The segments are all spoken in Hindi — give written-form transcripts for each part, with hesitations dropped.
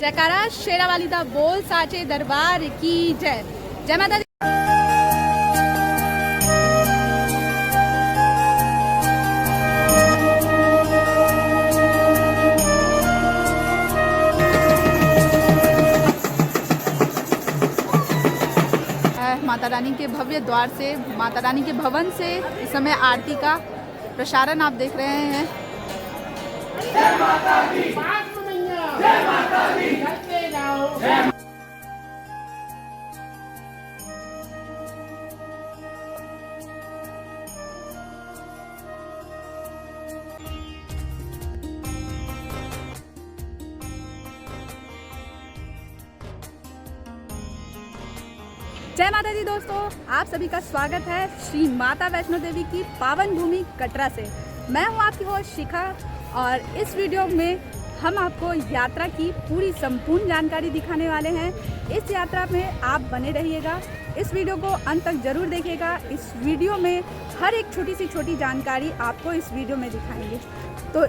जयकारा शेरावाली दा बोल साचे दरबार की जय। जय माता दी। माता रानी के भव्य द्वार से, माता रानी के भवन से इस समय आरती का प्रसारण आप देख रहे हैं। जय माता दी, जय माता दी, जय। जय माता दी दोस्तों, आप सभी का स्वागत है श्री माता वैष्णो देवी की पावन भूमि कटरा से। मैं हूं आपकी होस्ट शिखा और इस वीडियो में हम आपको यात्रा की पूरी संपूर्ण जानकारी दिखाने वाले हैं। इस यात्रा में आप बने रहिएगा, इस वीडियो को अंत तक जरूर देखिएगा। इस वीडियो में हर एक छोटी जानकारी आपको इस वीडियो में दिखाएंगे। तो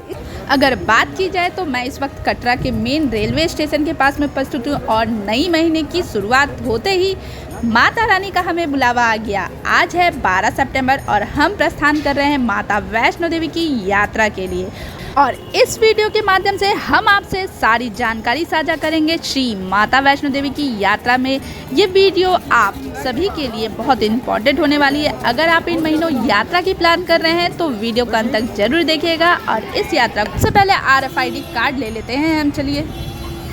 अगर बात की जाए तो मैं इस वक्त कटरा के मेन रेलवे स्टेशन के पास में उपस्थित हूँ और नई महीने की शुरुआत होते ही माता रानी का हमें बुलावा आ गया। आज है 12 सितंबर और हम प्रस्थान कर रहे हैं माता वैष्णो देवी की यात्रा के लिए और इस वीडियो के माध्यम से हम आपसे सारी जानकारी साझा करेंगे श्री माता वैष्णो देवी की यात्रा में। ये वीडियो आप सभी के लिए बहुत इम्पोर्टेंट होने वाली है। अगर आप इन महीनों यात्रा की प्लान कर रहे हैं तो वीडियो को अंत तक जरूर देखिएगा और इस यात्रा से पहले RFID कार्ड ले लेते हैं हम। चलिए।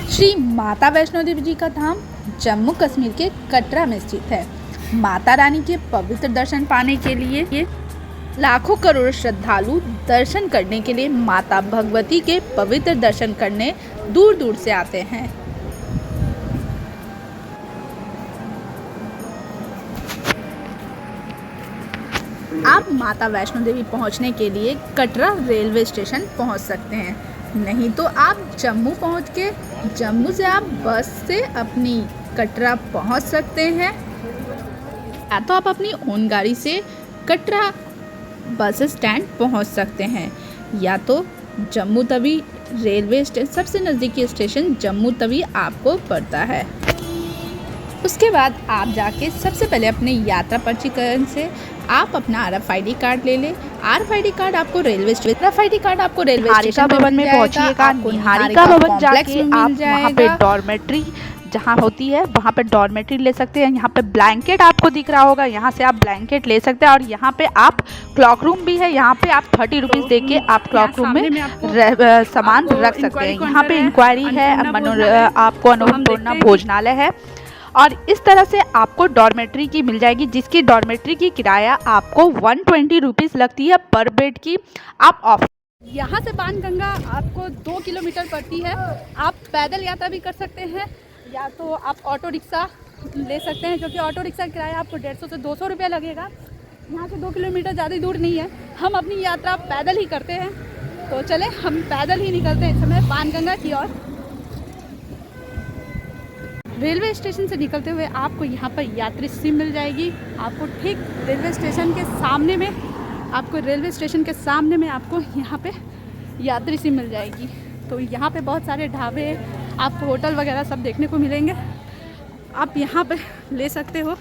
श्री माता वैष्णो देवी जी का धाम जम्मू कश्मीर के कटरा में स्थित है। माता रानी के पवित्र दर्शन पाने के लिए लाखों करोड़ श्रद्धालु दर्शन करने के लिए माता भगवती के पवित्र दर्शन करने दूर दूर से आते हैं। आप माता वैष्णो देवी पहुंचने के लिए कटरा रेलवे स्टेशन पहुंच सकते हैं, नहीं तो आप जम्मू पहुंच के जम्मू से आप बस से अपनी कटरा पहुंच सकते हैं, या तो आप अपनी ओन गाड़ी से कटरा बस स्टैंड पहुंच सकते हैं, या तो जम्मू तवी रेलवे स्टेशन सबसे नज़दीकी स्टेशन जम्मू तवी आपको पड़ता है। उसके बाद आप जाके सबसे पहले अपने यात्रा पंजीकरण से आप अपना RFID कार्ड ले लें। RFID कार्ड आपको रेलवे स्टेशन भवन में पहुंचिएगा। निहारिका भवन जाके आप वहाँ पे डॉर्मेट्री जहाँ होती है वहाँ पे डॉर्मेट्री ले सकते हैं। यहाँ पे ब्लैंकेट आपको दिख रहा होगा, यहाँ से आप ब्लैंकेट ले सकते हैं और यहाँ पे आप क्लॉक रूम भी है। यहाँ पे आप 30 रुपीज़ दे के आप क्लॉक रूम में सामान रख सकते हैं। यहाँ पे इंक्वायरी है, आपको अन्नपूर्णा भोजनालय है और इस तरह से आपको डॉर्मेट्री की मिल जाएगी, जिसकी डॉर्मेट्री की किराया आपको 120 रुपीज़ लगती है पर बेड की। आप ऑफ यहाँ से बाणगंगा आपको 2 किलोमीटर पड़ती है। आप पैदल यात्रा भी कर सकते हैं या तो आप ऑटो रिक्शा ले सकते हैं, जो कि ऑटो रिक्शा का किराया आपको 150 से 200 रुपये लगेगा। यहाँ से 2 किलोमीटर ज़्यादा दूर नहीं है। हम अपनी यात्रा पैदल ही करते हैं, तो चले हम पैदल ही निकलते हैं इस समय बाणगंगा की ओर। रेलवे स्टेशन से निकलते हुए आपको यहाँ पर यात्री सिम मिल जाएगी। आपको ठीक रेलवे स्टेशन के सामने में आपको यहाँ पे यात्री सिम मिल जाएगी। तो यहाँ पे बहुत सारे ढाबे, आपको होटल वगैरह सब देखने को मिलेंगे, आप यहाँ पे ले सकते हो।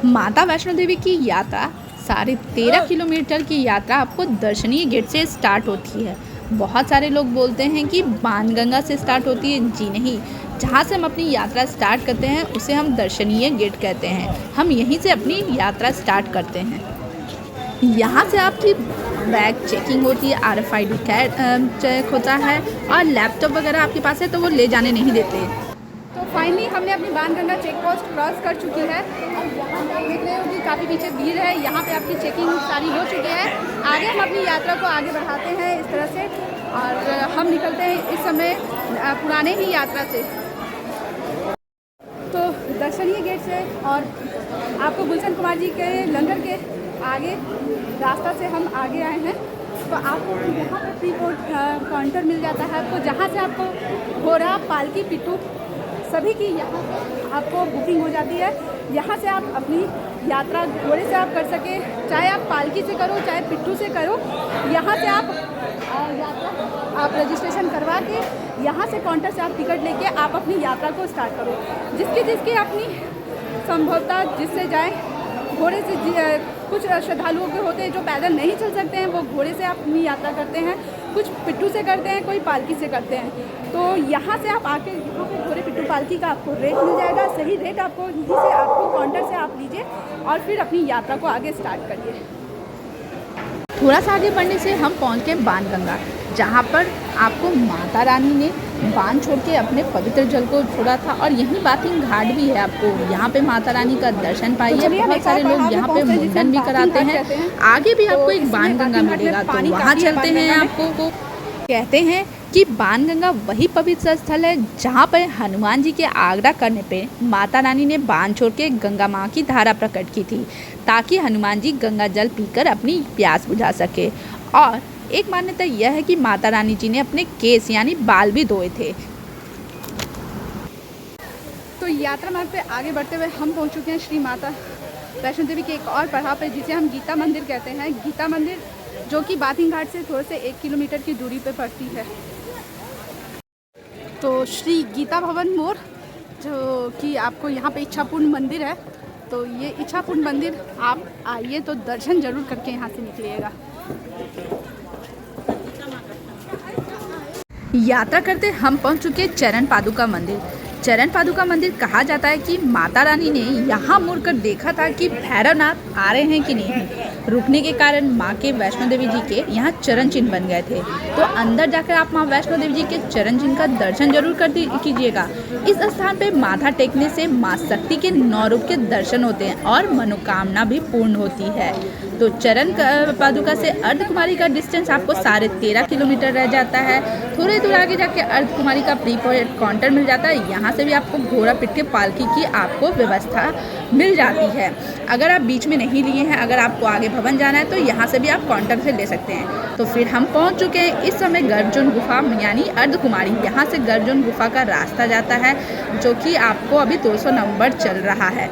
माता वैष्णो देवी की यात्रा 13.5 किलोमीटर की यात्रा आपको दर्शनीय गेट से स्टार्ट होती है। बहुत सारे लोग बोलते हैं कि बाणगंगा से स्टार्ट होती है, जी नहीं। जहाँ से हम अपनी यात्रा स्टार्ट करते हैं उसे हम दर्शनीय गेट कहते हैं। हम यहीं से अपनी यात्रा स्टार्ट करते हैं। यहाँ से आपकी बैग चेकिंग होती है, RFID चेक होता है और लैपटॉप वगैरह आपके पास है तो वो ले जाने नहीं देते। तो फाइनली हमने अपनी बाणगंगा चेक पोस्ट क्रॉस कर चुकी है और यहाँ पे आप देख रहे हो कि काफ़ी पीछे भीड़ है। यहाँ पे आपकी चेकिंग सारी हो चुकी है। आगे हम अपनी यात्रा को आगे बढ़ाते हैं इस तरह से और हम निकलते हैं इस समय पुराने ही यात्रा से। तो दर्शनीय गेट से और आपको गुलशन कुमार जी के लंगर के आगे रास्ता से हम आगे आए हैं। तो आपको यहाँ पर प्री काउंटर मिल जाता है आपको, जहाँ से आपको घोड़ा, पालकी, पिट्ठू सभी की यहाँ आपको बुकिंग हो जाती है। यहाँ से आप अपनी यात्रा घोड़े से आप कर सके, चाहे आप पालकी से करो चाहे पिट्ठू से करो। यहाँ से आप यात्रा आप रजिस्ट्रेशन करवा के यहाँ से काउंटर से आप टिकट लेके आप अपनी यात्रा को स्टार्ट करो। जिसकी अपनी संभवतः जिससे जाए घोड़े से, कुछ श्रद्धालुओं के होते हैं जो पैदल नहीं चल सकते हैं, वो घोड़े से अपनी यात्रा करते हैं, कुछ पिट्ठू से करते हैं, कोई पालकी से करते हैं। तो यहाँ से आप आके यहाँ पे घोड़े पिट्ठू पालकी का आपको रेट मिल जाएगा। सही रेट आपको यहीं से आपको काउंटर से आप लीजिए और फिर अपनी यात्रा को आगे स्टार्ट करिए। थोड़ा सा आगे बढ़ने से हम पहुंच गए बाणगंगा, जहां पर आपको माता रानी ने बाण छोड़ के अपने पवित्र जल को छोड़ा था। और यहीं बाथिंग घाट भी है, आपको यहाँ पे माता रानी का दर्शन पाइए। बहुत सारे लोग यहाँ पे मुंडन भी कराते हैं। आगे भी आपको एक बाणगंगा मिलेगा, तो वहाँ चलते हैं। आपको कहते हैं कि बाणगंगा वही पवित्र स्थल है जहाँ पर हनुमान जी के आग्रह करने पे माता रानी ने बाण छोड़ के गंगा माँ की धारा प्रकट की थी, ताकि हनुमान जी गंगा जल पीकर अपनी प्यास बुझा सके। और एक मान्यता यह है कि माता रानी जी ने अपने केस यानी बाल भी धोए थे। तो यात्रा मार्ग पे आगे बढ़ते हुए हम पहुंच चुके हैं श्री माता वैष्णो देवी के एक और पड़ाव पे, जिसे हम गीता मंदिर कहते हैं। गीता मंदिर जो कि बाथिंग घाट से थोड़े से 1 किलोमीटर की दूरी पे पड़ती है। तो श्री गीता भवन मोर, जो कि आपको यहाँ पे इच्छापूर्ण मंदिर है, तो ये इच्छापूर्ण मंदिर आप आइए तो दर्शन जरूर करके यहाँ से निकलिएगा। यात्रा करते हम पहुंच चुके चरण पादुका मंदिर। चरण पादुका मंदिर कहा जाता है कि माता रानी ने यहाँ मुड़कर देखा था कि भैरवनाथ आ रहे हैं कि नहीं। रुकने के कारण माँ के वैष्णो देवी जी के यहाँ चरण चिन्ह बन गए थे। तो अंदर जाकर आप माँ वैष्णो देवी जी के चरण चिन्ह का दर्शन जरूर कीजिएगा। इस स्थान पे माथा टेकने से माँ शक्ति के 9 रूप के दर्शन होते हैं और मनोकामना भी पूर्ण होती है। तो चरण पादुका से अर्धकुमारी का डिस्टेंस आपको 13.5 किलोमीटर रह जाता है। थोड़े दूर आगे जाके अर्धकुमारी का प्री काउंटर मिल जाता है। यहाँ से भी आपको घोड़ा पिट्ठू पालकी की आपको व्यवस्था मिल जाती है। अगर आप बीच में नहीं लिए हैं, अगर आपको आगे भवन जाना है, तो यहाँ से भी आप काउंटर से ले सकते हैं। तो फिर हम पहुँच चुके हैं इस समय गर्जुन गुफा यानी अर्धकुमारी। यहाँ से गर्जुन गुफा का रास्ता जाता है, जो कि आपको अभी 200 नंबर चल रहा है।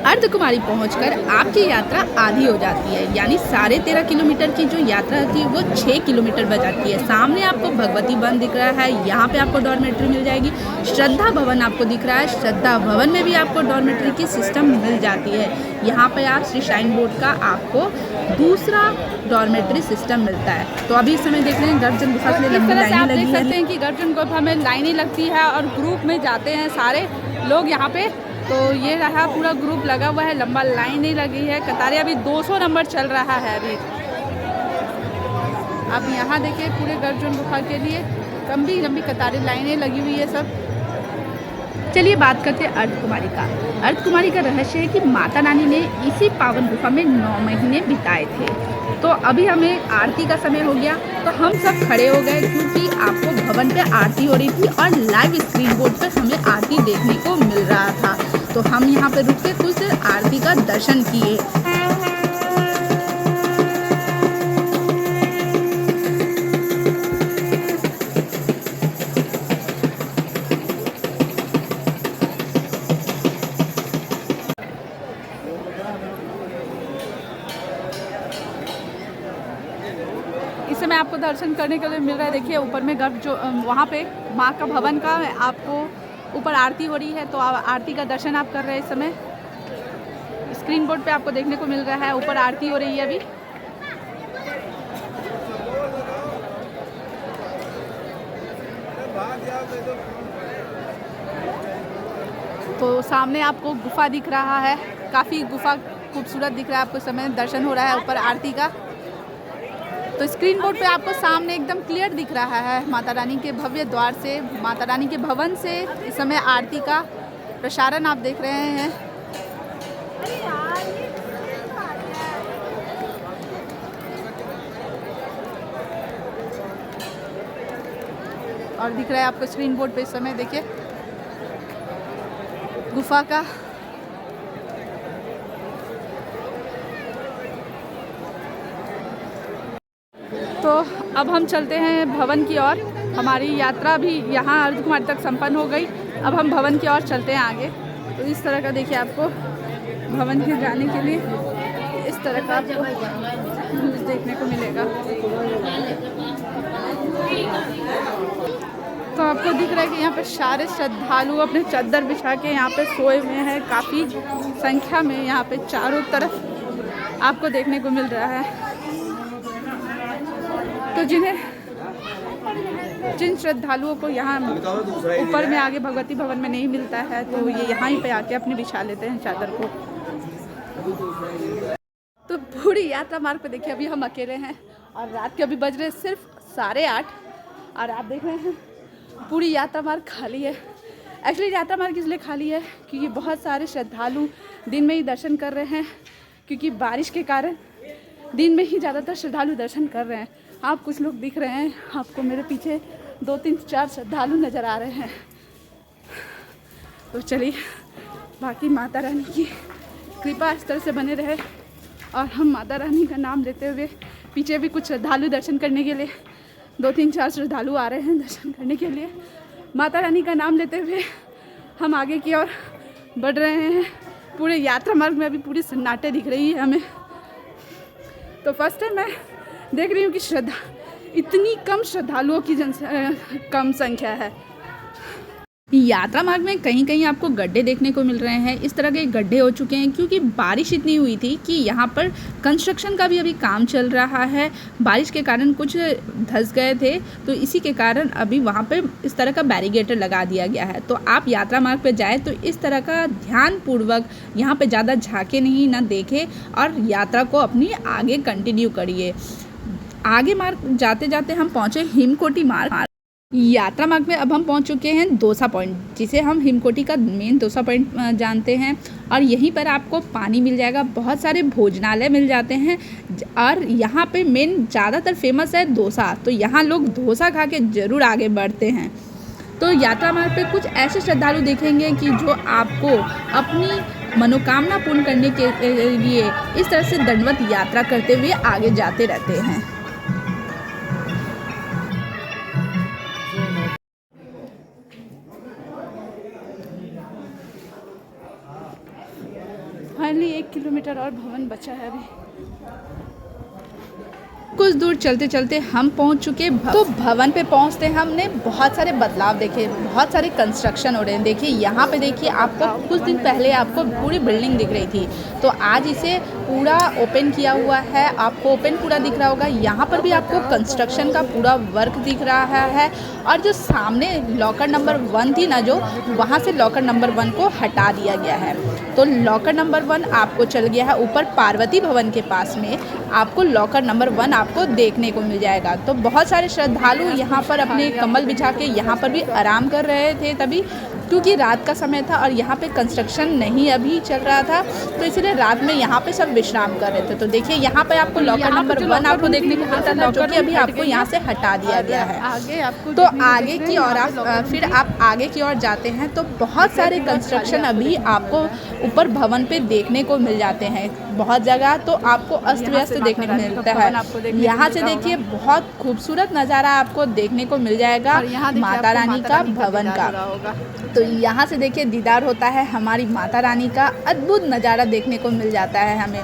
अर्धकुमारी पहुंचकर आपकी यात्रा आधी हो जाती है, यानी 13.5 किलोमीटर की जो यात्रा थी वो 6 किलोमीटर बच जाती है। सामने आपको भगवती वन दिख रहा है, यहाँ पे आपको डॉर्मेट्री मिल जाएगी। श्रद्धा भवन आपको दिख रहा है, श्रद्धा भवन में भी आपको डॉर्मेट्री की सिस्टम मिल जाती है। यहाँ पे आप श्री शाइन बोर्ड का आपको दूसरा डॉर्मेट्री सिस्टम मिलता है। तो अभी इस समय देख रहे हैं गर्जन गुफा के लिए लंबी लाइनें लगी देख सकते हैं कि गर्जन गुफा में लाइनें लगती है और ग्रुप में जाते हैं सारे लोग यहाँ पे। तो ये रहा पूरा ग्रुप लगा हुआ है, लंबा लाइन नहीं लगी है, कतारें अभी 200 नंबर चल रहा है अभी। आप यहाँ देखिए पूरे गर्जन गुफा के लिए लंबी लंबी कतारें लाइनें लगी हुई है सब। चलिए बात करते हैं अर्धकुमारी का। अर्धकुमारी का रहस्य है कि माता रानी ने इसी पावन गुफा में 9 महीने बिताए थे। तो अभी हमें आरती का समय हो गया, तो हम सब खड़े हो गए, क्योंकि आपको भवन पे आरती हो रही थी और लाइव स्क्रीन बोर्ड पर हमें आरती देखने को मिल रहा था। तो हम यहाँ पे रुक के कुछ देर आरती का दर्शन किए। इस समय आपको दर्शन करने के लिए मिल रहा है। देखिए ऊपर में गर्भ जो वहाँ पे माँ का भवन का आपको ऊपर आरती हो रही है, तो आरती का दर्शन आप कर रहे हैं। इस समय स्क्रीन बोर्ड पे आपको देखने को मिल रहा है, ऊपर आरती हो रही है अभी। तो सामने आपको गुफा दिख रहा है, काफ़ी गुफा खूबसूरत दिख रहा है आपको। समय दर्शन हो रहा है ऊपर आरती का। तो स्क्रीन बोर्ड पे आपको सामने एकदम क्लियर दिख रहा है माता रानी के भव्य द्वार से, माता रानी के भवन से इस समय आरती का प्रसारण आप देख रहे हैं। और दिख रहा है आपको स्क्रीन बोर्ड पे इस समय देखिए गुफा का। तो अब हम चलते हैं भवन की ओर। हमारी यात्रा भी यहाँ अर्धकुमारी तक संपन्न हो गई। अब हम भवन की ओर चलते हैं आगे। तो इस तरह का देखिए आपको भवन के जाने के लिए इस तरह का आपको देखने को मिलेगा। तो आपको दिख रहा है कि यहाँ पे सारे श्रद्धालु अपने चादर बिछा के यहाँ पे सोए हुए हैं। काफ़ी संख्या में यहाँ पे चारों तरफ आपको देखने को मिल रहा है। तो जिन श्रद्धालुओं को यहाँ ऊपर में आगे भगवती भवन में नहीं मिलता है तो ये यहाँ ही पे आके अपने बिछा लेते हैं चादर को। तो पूरी यात्रा मार्ग पे देखिए अभी हम अकेले हैं और रात के अभी बज रहे सिर्फ 8:30 और आप देख रहे हैं पूरी यात्रा मार्ग खाली है। एक्चुअली यात्रा मार्ग इसलिए खाली है क्योंकि बहुत सारे श्रद्धालु दिन में ही दर्शन कर रहे हैं, क्योंकि बारिश के कारण दिन में ही ज़्यादातर श्रद्धालु दर्शन कर रहे हैं। आप कुछ लोग दिख रहे हैं, आपको मेरे पीछे 2 3 4 श्रद्धालु नज़र आ रहे हैं। तो चलिए बाकी माता रानी की कृपा इस तरह से बने रहे और हम माता रानी का नाम लेते हुए, पीछे भी कुछ श्रद्धालु दर्शन करने के लिए 2 3 4 श्रद्धालु आ रहे हैं दर्शन करने के लिए। माता रानी का नाम लेते हुए हम आगे की ओर बढ़ रहे हैं। पूरे यात्रा मार्ग में अभी पूरी सन्नाटे दिख रही है हमें। तो फर्स्ट टाइम मैं देख रही हूँ कि इतनी कम श्रद्धालुओं की कम संख्या है। यात्रा मार्ग में कहीं कहीं आपको गड्ढे देखने को मिल रहे हैं। इस तरह के गड्ढे हो चुके हैं क्योंकि बारिश इतनी हुई थी कि यहाँ पर कंस्ट्रक्शन का भी अभी काम चल रहा है। बारिश के कारण कुछ धंस गए थे, तो इसी के कारण अभी वहाँ पे इस तरह का बैरिकेटर लगा दिया गया है। तो आप यात्रा मार्ग पे जाए तो इस तरह का ध्यानपूर्वक यहाँ पे ज़्यादा झाँके नहीं, ना देखें और यात्रा को अपनी आगे कंटिन्यू करिए। आगे मार्ग जाते जाते हम पहुँचे हिमकोटी मार्ग। यात्रा मार्ग में अब हम पहुंच चुके हैं दोसा पॉइंट, जिसे हम हिमकोटी का मेन दोसा पॉइंट जानते हैं। और यहीं पर आपको पानी मिल जाएगा, बहुत सारे भोजनालय मिल जाते हैं और यहाँ पे मेन ज़्यादातर फेमस है डोसा। तो यहाँ लोग डोसा खा के ज़रूर आगे बढ़ते हैं। तो यात्रा मार्ग पे कुछ ऐसे श्रद्धालु देखेंगे कि जो आपको अपनी मनोकामना पूर्ण करने के लिए इस तरह से दंडवत यात्रा करते हुए आगे जाते रहते हैं। फाइनली 1 किलोमीटर और भवन बचा है अभी। कुछ दूर चलते चलते हम पहुंच चुके तो भवन पे पहुंचते हमने बहुत सारे बदलाव देखे, बहुत सारे कंस्ट्रक्शन हो रहे हैं। देखिए यहाँ पे देखिए, आपको कुछ दिन पहले आपको पूरी बिल्डिंग दिख रही थी, तो आज इसे पूरा ओपन किया हुआ है। आपको ओपन पूरा दिख रहा होगा। यहाँ पर भी आपको कंस्ट्रक्शन का पूरा वर्क दिख रहा है। और जो सामने लॉकर नंबर 1 थी ना, जो वहाँ से लॉकर नंबर 1 को हटा दिया गया है। तो लॉकर नंबर 1 आपको चल गया है ऊपर पार्वती भवन के पास में। आपको लॉकर नंबर 1 आपको देखने को मिल जाएगा। तो बहुत सारे श्रद्धालु यहाँ पर अपने कम्बल बिछा के यहाँ पर भी आराम कर रहे थे, तभी क्योंकि रात का समय था और यहाँ पे कंस्ट्रक्शन नहीं अभी चल रहा था, तो इसलिए रात में यहाँ पे सब विश्राम कर रहे थे। तो देखिए यहाँ पे आपको लॉकर नंबर 1 आपको देखने को मिलता था, जो कि अभी आपको यहाँ से हटा दिया गया है। तो आगे की ओर फिर आप आगे की ओर जाते हैं तो बहुत सारे कंस्ट्रक्शन अभी आपको ऊपर भवन पे देखने को मिल जाते हैं। बहुत जगह तो आपको अस्त व्यस्त देखने को मिलता है। यहाँ से देखिए बहुत खूबसूरत नज़ारा आपको देखने को मिल जाएगा माता रानी का भवन का। तो यहाँ से देखिए दीदार होता है हमारी माता रानी का, अद्भुत नज़ारा देखने को मिल जाता है हमें।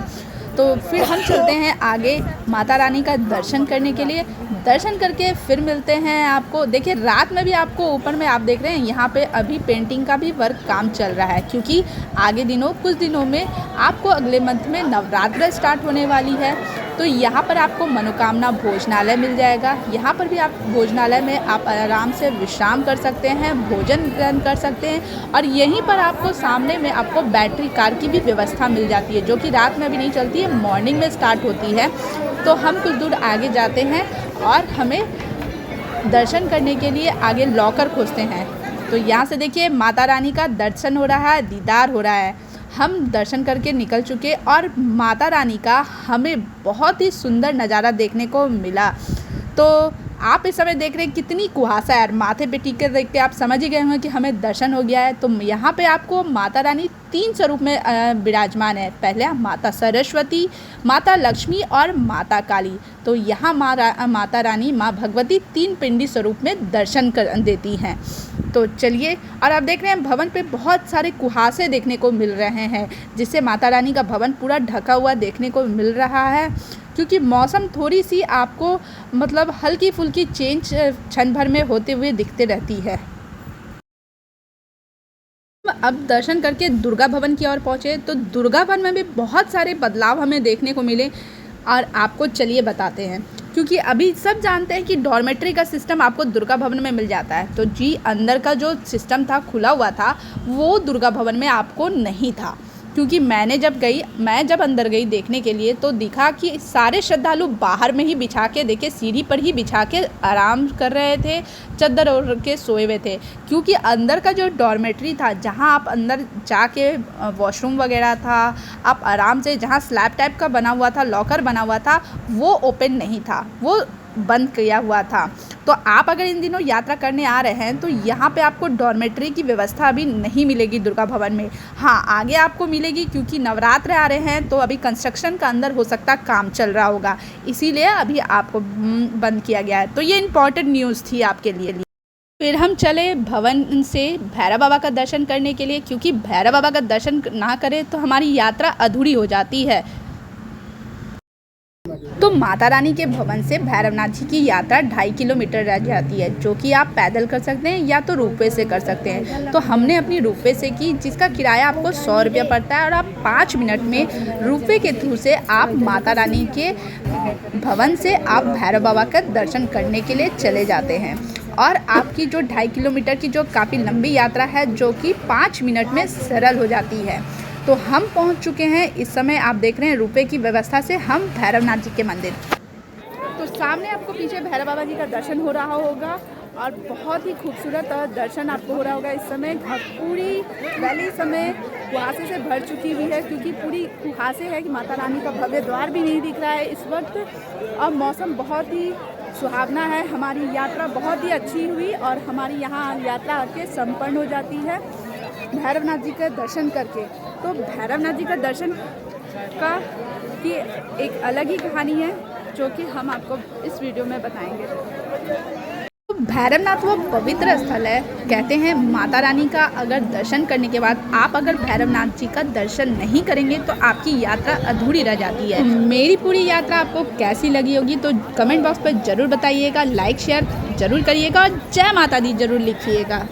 तो फिर हम चलते हैं आगे माता रानी का दर्शन करने के लिए। दर्शन करके फिर मिलते हैं आपको। देखिए रात में भी आपको ऊपर में आप देख रहे हैं यहाँ पे अभी पेंटिंग का भी वर्क काम चल रहा है, क्योंकि आगे कुछ दिनों में आपको अगले मंथ में नवरात्र स्टार्ट होने वाली है। तो यहाँ पर आपको मनोकामना भोजनालय मिल जाएगा। यहाँ पर भी आप भोजनालय में आप आराम से विश्राम कर सकते हैं, भोजन ग्रहण कर सकते हैं। और यहीं पर आपको सामने में आपको बैटरी कार की भी व्यवस्था मिल जाती है, जो कि रात में भी नहीं चलती है, मॉर्निंग में स्टार्ट होती है। तो हम कुछ दूर आगे जाते हैं और हमें दर्शन करने के लिए आगे लॉकर खोजते हैं। तो यहाँ से देखिए माता रानी का दर्शन हो रहा है, दीदार हो रहा है। हम दर्शन करके निकल चुके और माता रानी का हमें बहुत ही सुंदर नज़ारा देखने को मिला। तो आप इस समय देख रहे हैं कितनी कुहासा है, माथे पे टीके देख के आप समझ ही गए होंगे कि हमें दर्शन हो गया है। तो यहाँ पे आपको माता रानी 3 स्वरूप में विराजमान है। पहले माता सरस्वती, माता लक्ष्मी और माता काली। तो यहाँ माता रानी माँ भगवती 3 पिंडी स्वरूप में दर्शन कर देती हैं। तो चलिए, और आप देख रहे हैं भवन पे बहुत सारे कुहासे देखने को मिल रहे हैं, जिससे माता रानी का भवन पूरा ढका हुआ देखने को मिल रहा है, क्योंकि मौसम थोड़ी सी आपको मतलब हल्की फुल्की चेंज क्षण भर में होते हुए दिखते रहती है। अब दर्शन करके दुर्गा भवन की ओर पहुँचे तो दुर्गा भवन में भी बहुत सारे बदलाव हमें देखने को मिले, और आपको चलिए बताते हैं, क्योंकि अभी सब जानते हैं कि डॉर्मेट्री का सिस्टम आपको दुर्गा भवन में मिल जाता है। तो जी अंदर का जो सिस्टम था खुला हुआ था, वो दुर्गा भवन में आपको नहीं था, क्योंकि मैं जब अंदर गई देखने के लिए तो दिखा कि सारे श्रद्धालु बाहर में ही बिछा के, देखे सीढ़ी पर ही बिछा के आराम कर रहे थे, चादर ओढ़ के सोए हुए थे, क्योंकि अंदर का जो डॉर्मेट्री था, जहां आप अंदर जाके वॉशरूम वगैरह था, आप आराम से जहां स्लैब टाइप का बना हुआ था, लॉकर बना हुआ था, वो ओपन नहीं था, वो बंद किया हुआ था। तो आप अगर इन दिनों यात्रा करने आ रहे हैं तो यहाँ पे आपको डॉर्मेट्री की व्यवस्था अभी नहीं मिलेगी दुर्गा भवन में। हाँ, आगे आपको मिलेगी, क्योंकि नवरात्र आ रहे हैं तो अभी कंस्ट्रक्शन का अंदर हो सकता काम चल रहा होगा, इसीलिए अभी आपको बंद किया गया है। तो ये इम्पॉर्टेंट न्यूज़ थी आपके लिए। फिर हम चले भवन से भैरव बाबा का दर्शन करने के लिए, क्योंकि भैरव बाबा का दर्शन ना करें तो हमारी यात्रा अधूरी हो जाती है। तो माता रानी के भवन से भैरवनाथ जी की यात्रा 2.5 किलोमीटर रह जाती है, जो कि आप पैदल कर सकते हैं या तो रोपवे से कर सकते हैं। तो हमने अपनी रोपवे से की, जिसका किराया आपको 100 रुपया पड़ता है, और आप 5 मिनट में रोपवे के थ्रू से आप माता रानी के भवन से आप भैरव बाबा का दर्शन करने के लिए चले जाते हैं। और आपकी जो 2.5 किलोमीटर की जो काफ़ी लंबी यात्रा है, जो कि 5 मिनट में सरल हो जाती है। तो हम पहुंच चुके हैं इस समय, आप देख रहे हैं रुपए की व्यवस्था से हम भैरवनाथ जी के मंदिर। तो सामने आपको पीछे भैरव बाबा जी का दर्शन हो रहा होगा, और बहुत ही खूबसूरत दर्शन आपको हो रहा होगा। इस समय पूरी वैली समय कुहासे से भर चुकी हुई है, क्योंकि पूरी कुहासे है कि माता रानी का भव्य द्वार भी नहीं दिख रहा है इस वक्त, और मौसम बहुत ही सुहावना है। हमारी यात्रा बहुत ही अच्छी हुई, और हमारी यहाँ यात्रा आके संपन्न हो जाती है भैरवनाथ जी का दर्शन करके। तो भैरवनाथ जी का दर्शन की एक अलग ही कहानी है, जो कि हम आपको इस वीडियो में बताएंगे। तो भैरवनाथ वो पवित्र स्थल है, कहते हैं माता रानी का अगर दर्शन करने के बाद आप अगर भैरवनाथ जी का दर्शन नहीं करेंगे तो आपकी यात्रा अधूरी रह जाती है। मेरी पूरी यात्रा आपको कैसी लगी होगी तो कमेंट बॉक्स पर ज़रूर बताइएगा, लाइक शेयर ज़रूर करिएगा, और जय माता दी ज़रूर लिखिएगा।